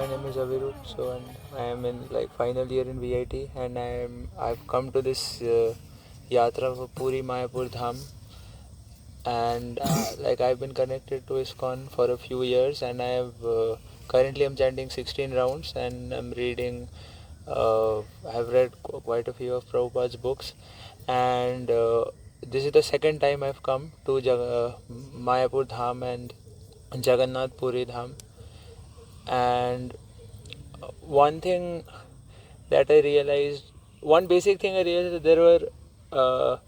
my name is Aviru. So and I am in final year in VIT, and I've come to this Yatra for Puri-Mayapur Dham, and I've been connected to ISKCON for a few years, and I have currently I'm chanting 16 rounds, and I'm reading. I've read quite a few of Prabhupada's books, and this is the second time I've come to Mayapur Dham and Jagannath Puri Dham. And one thing that I realized, one basic thing I realized, that there were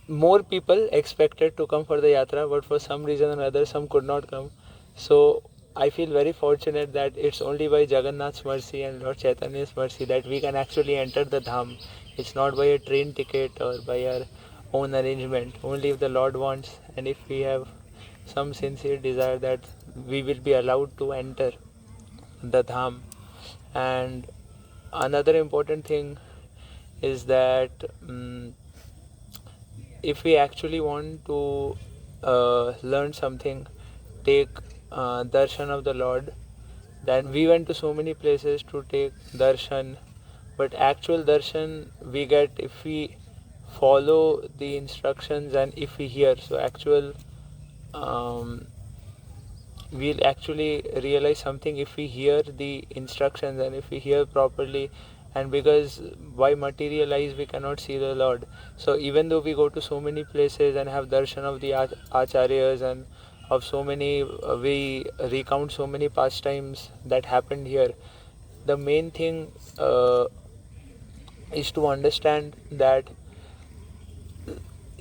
more people expected to come for the yatra, but for some reason or other, some could not come. So I feel very fortunate that it's only by Jagannath's mercy and Lord Chaitanya's mercy that we can actually enter the Dham. It's not by a train ticket or by our own arrangement. Only if the Lord wants, and if we have some sincere desire, that we will be allowed to enter the Dham. And another important thing is that if we actually want to learn something, take darshan of the Lord, then we went to so many places to take darshan, but actual darshan we get if we follow the instructions and if we hear. So we'll actually realize something if we hear the instructions and if we hear properly. And because by material eyes we cannot see the Lord, so even though we go to so many places and have darshan of the acharyas and of so many we recount so many pastimes that happened here, the main thing is to understand that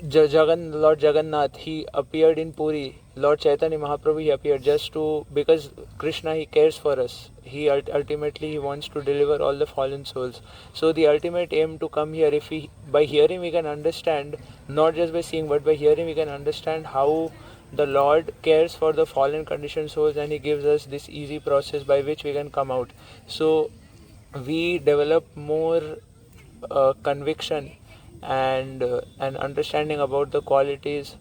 Lord Jagannath, he appeared in Puri. Lord Chaitanya Mahaprabhu, he appeared just to, because Krishna, he cares for us. He ultimately he wants to deliver all the fallen souls. So the ultimate aim to come here, if we by hearing we can understand, not just by seeing, but by hearing we can understand how the Lord cares for the fallen conditioned souls, and he gives us this easy process by which we can come out. So we develop more conviction and an understanding about the qualities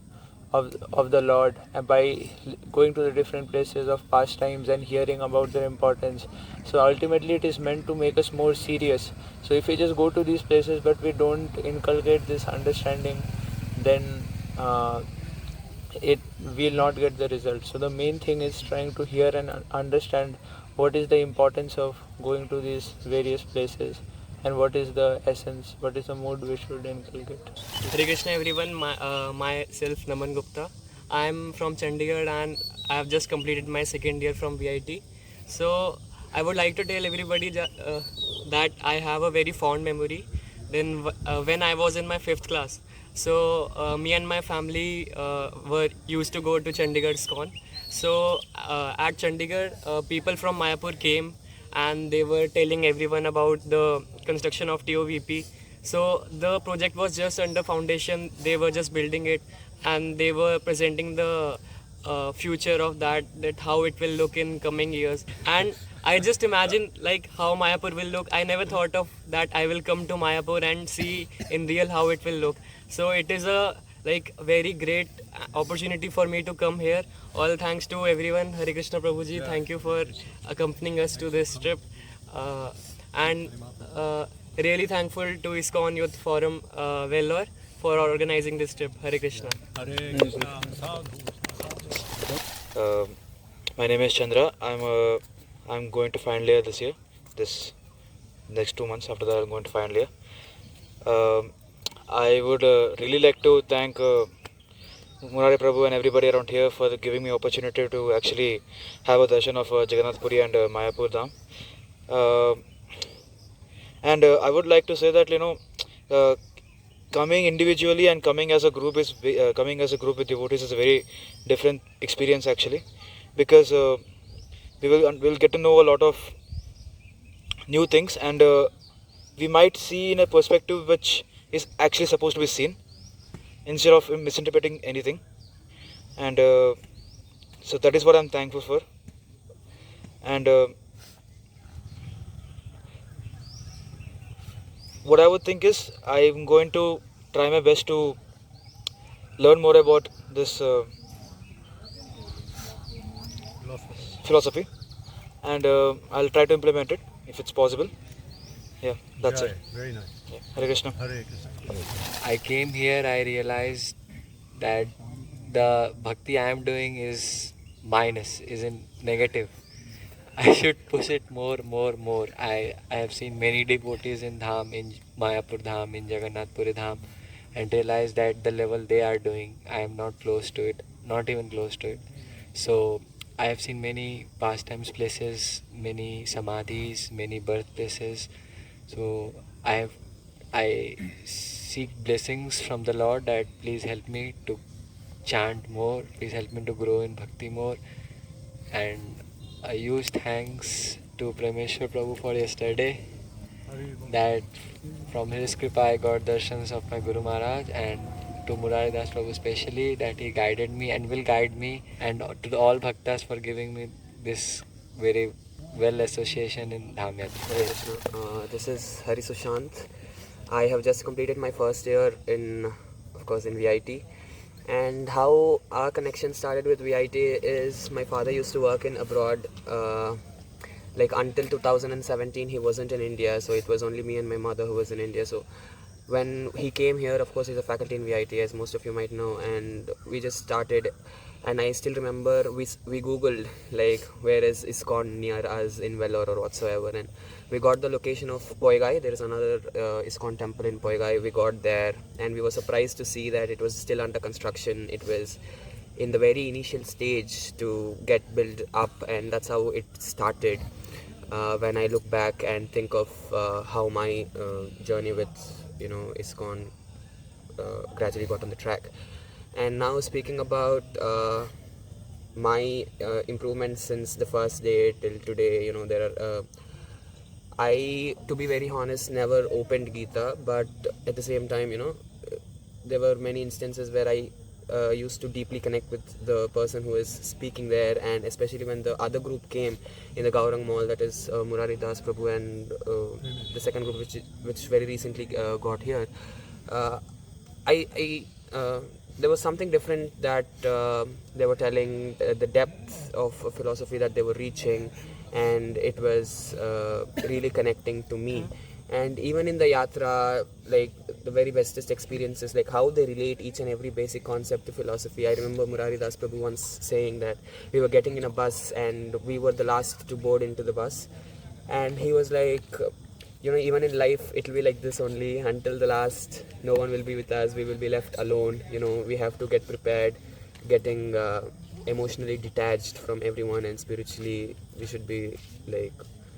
of the Lord by going to the different places of pastimes and hearing about their importance. So ultimately it is meant to make us more serious. So if we just go to these places but we don't inculcate this understanding, then it will not get the result. So the main thing is trying to hear and understand what is the importance of going to these various places, and what is the essence, what is the mood we should inculcate. Hare Krishna everyone, myself Naman Gupta. I am from Chandigarh and I have just completed my second year from VIT. So I would like to tell everybody that I have a very fond memory. Then when I was in my 5th class, so me and my family were used to go to Chandigarh ISKCON. So at Chandigarh, people from Mayapur came and they were telling everyone about the construction of TOVP. So the project was just under foundation, they were just building it, and they were presenting the future of that how it will look in coming years. And I just imagine like how Mayapur will look. I never thought of that I will come to Mayapur and see in real how it will look. So it is a very great opportunity for me to come here. All thanks to everyone. Hare Krishna Prabhuji, thank you for accompanying us to this trip, and really thankful to ISKCON Youth Forum Vellore for organizing this trip. Hare Krishna. Hare Krishna. My name is Chandra. I'm going to final year this year. This next 2 months after that, I'm going to final year. I would really like to thank Murari Prabhu and everybody around here for giving me opportunity to actually have a darshan of Jagannath Puri and Mayapur Dham. And I would like to say that coming individually and coming as a group with devotees is a very different experience actually, because we'll get to know a lot of new things, and we might see in a perspective which is actually supposed to be seen instead of misinterpreting anything. And so that is what I'm thankful for. And what I would think is I'm going to try my best to learn more about this philosophy, and I'll try to implement it if it's possible. Yeah, that's it. Very nice. Yeah. Hare Krishna. Hare Krishna. I came here, I realized that the bhakti I am doing is minus, is in negative. I should push it more. I have seen many devotees in Dham, in Mayapur Dham, in Jagannath Puri Dham, and realized that the level they are doing, I am not close to it, not even close to it. So I have seen many pastimes places, many samadhis, many birthplaces. So I seek blessings from the Lord that please help me to chant more, please help me to grow in bhakti more. And I use thanks to Prameshwar Prabhu for yesterday, that from his kripa I got darshans of my Guru Maharaj, and to Murari Das Prabhu especially, that he guided me and will guide me, and to all bhaktas for giving me this very well association in Dham Yatra. Hare Krishna. This is Hari Sushant. I have just completed my first year in, of course, in VIT. And how our connection started with VIT is my father used to work in abroad. Like until 2017, he wasn't in India, so it was only me and my mother who was in India. So when he came here, of course, he's a faculty in VIT, as most of you might know, and we just started. And I still remember we googled like where is ISKCON near us in Vellore or whatsoever, and we got the location of Poigai. There is another ISKCON temple in Poigai. We got there, and we were surprised to see that it was still under construction. It was in the very initial stage to get built up, and that's how it started. When I look back and think of how my journey with ISKCON gradually got on the track. And now speaking about my improvements since the first day till today, there are I, to be very honest, never opened Gita, but at the same time, there were many instances where I used to deeply connect with the person who is speaking there, and especially when the other group came in the Gaurang Mall, that is Murari Das Prabhu and the second group which very recently got here. There was something different that they were telling, the depth of philosophy that they were reaching, and it was really connecting to me. And even in the yatra, like the very bestest experiences, like how they relate each and every basic concept to philosophy. I remember Murari Das Prabhu once saying that we were getting in a bus and we were the last to board into the bus, and he was like, even in life it will be like this only until the last. No one will be with us, we will be left alone. We have to get prepared, getting emotionally detached from everyone, and spiritually we should be like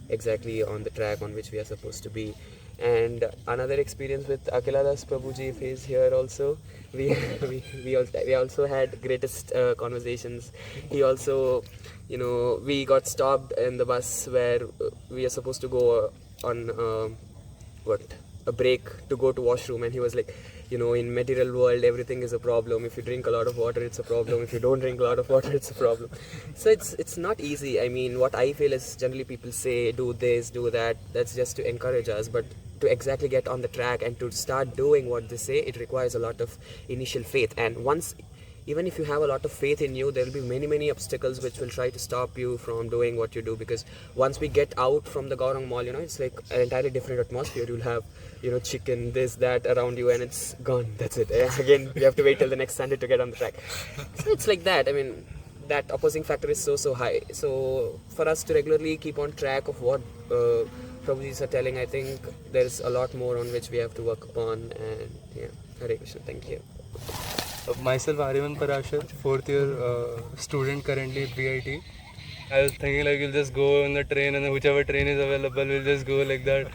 exactly on the track on which we are supposed to be. And another experience with Akila Das Prabhuji, if he is here also, we also had greatest conversations. He also, we got stopped in the bus where we are supposed to go on a break to go to washroom, and he was like, in material world everything is a problem. If you drink a lot of water, it's a problem. If you don't drink a lot of water, it's a problem. So it's not easy. I mean, what I feel is generally people say do this, do that. That's just to encourage us, but to exactly get on the track and to start doing what they say, it requires a lot of initial faith. And once, even if you have a lot of faith in you, there will be many obstacles which will try to stop you from doing what you do. Because once we get out from the Gaurang Mall, it's like an entirely different atmosphere. You'll have, chicken, this, that around you, and it's gone. That's it. Again, we have to wait till the next Sunday to get on the track. So it's like that. I mean, that opposing factor is so high. So for us to regularly keep on track of what Prabhujis are telling, I think there's a lot more on which we have to work upon. And yeah, Hare Krishna. Thank you. Myself, Ariman Parashar, 4th year student currently at VIT. I was thinking like we'll just go on the train, and then whichever train is available, we'll just go like that.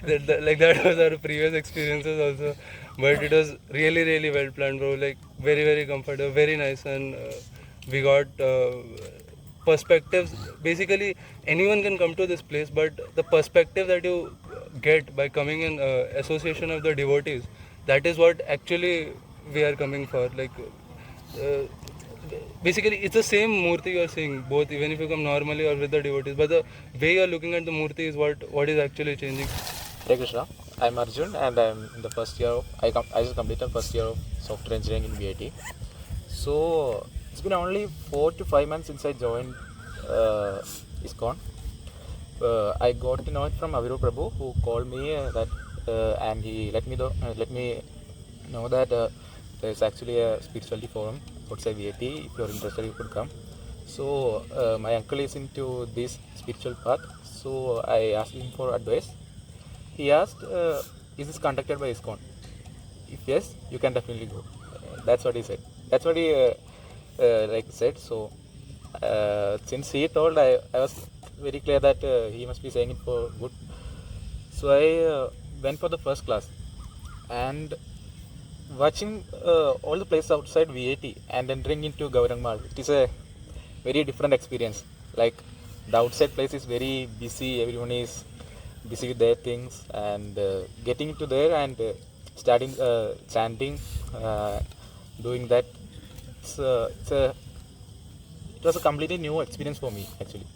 that was our previous experiences also. But it was really well planned, bro. Like very comfortable, very nice, and we got perspectives. Basically, anyone can come to this place, but the perspective that you get by coming in association of the devotees, that is what actually we are coming for. Like basically it's the same murti you are seeing, both, even if you come normally or with the devotees, but the way you are looking at the murti is what is actually changing. Hare Krishna. I'm Arjun, and I'm in the first year of, I just completed first year of software engineering in VIT. So it's been only 4 to 5 months since I joined ISKCON. I got to know it from Aviru Prabhu, who called me and he let me know that there's actually a spirituality forum outside VIT. If you're interested, you could come. So my uncle is into this spiritual path, so I asked him for advice. He asked, "Is this conducted by ISKCON? If yes, you can definitely go." That's what he said. That's what he said. So since he told, I was very clear that he must be saying it for good. So I went for the first class, and watching all the places outside VIT and entering into Gaurang, it is a very different experience. Like the outside place is very busy, everyone is busy with their things, and getting into there and starting chanting, doing that, it was a completely new experience for me actually.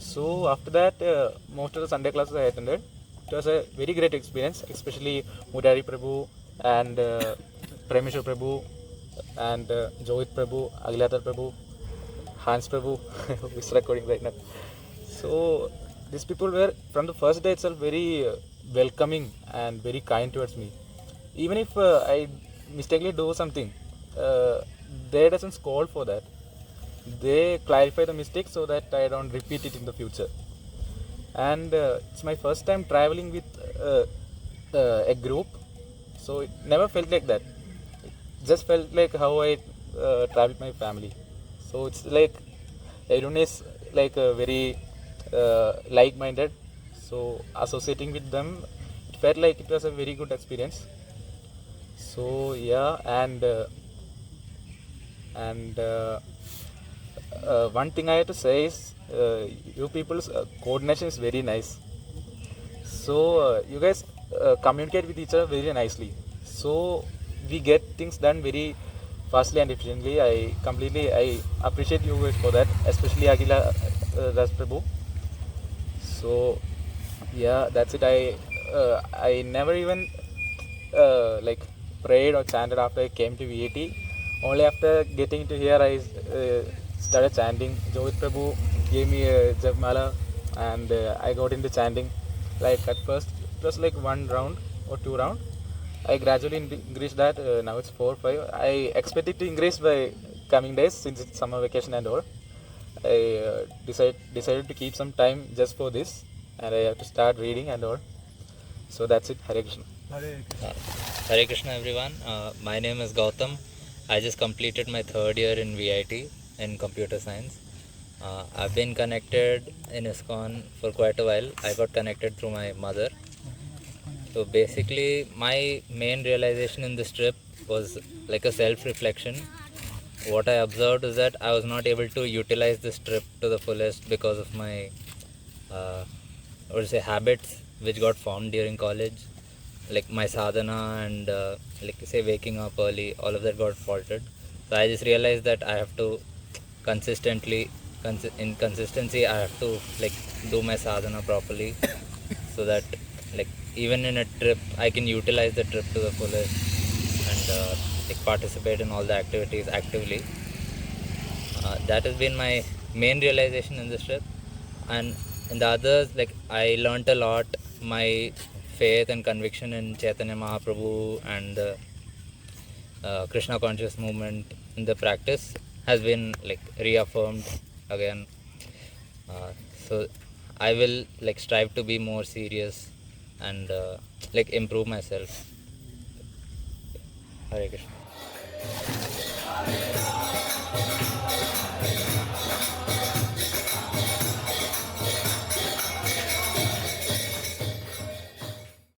So after that, most of the Sunday classes I attended, it was a very great experience, especially Murari Prabhu and Premeshwar Prabhu and Jovit Prabhu, Agilatar Prabhu, Hans Prabhu, who is recording right now. So these people were from the first day itself very welcoming and very kind towards me. Even if I mistakenly do something, they doesn't scold for that. They clarify the mistake so that I don't repeat it in the future. And it's my first time traveling with a group, so it never felt like that. It just felt like how I travel with my family. So it's like everyone is like very like-minded. So associating with them, it felt like it was a very good experience. So yeah, and one thing I have to say is you people's coordination is very nice. So you guys communicate with each other very nicely. So we get things done very fastly and efficiently. I appreciate you guys for that, especially Agila Das Prabhu. So yeah, that's it. I never even like prayed or chanted after I came to VIT. Only after getting to here I started chanting. Jovit Prabhu gave me a Japmala and I got into chanting. Like at first it was like 1 round or 2 round. I gradually increased that. Now it's 4 5. I expected to increase by coming days since it's summer vacation and all. I decided to keep some time just for this, and I have to start reading and all. So that's it. Hare Krishna. Hare Krishna everyone. My name is Gautam. I just completed my 3rd year in VIT in computer science. I've been connected in ISKCON for quite a while. I got connected through my mother. So basically my main realization in this trip was like a self-reflection. What I observed is that I was not able to utilize this trip to the fullest because of my habits which got formed during college, like my sadhana and like say waking up early, all of that got faltered. So I just realized that I have to consistency I have to like do my sadhana properly, so that like even in a trip I can utilize the trip to the fullest and like participate in all the activities actively. That has been my main realization in this trip. And in the others, like I learnt a lot. My faith and conviction in Chaitanya Mahaprabhu and the Krishna conscious movement in the practice has been like reaffirmed again. So I will like strive to be more serious and like improve myself. Hare Krishna.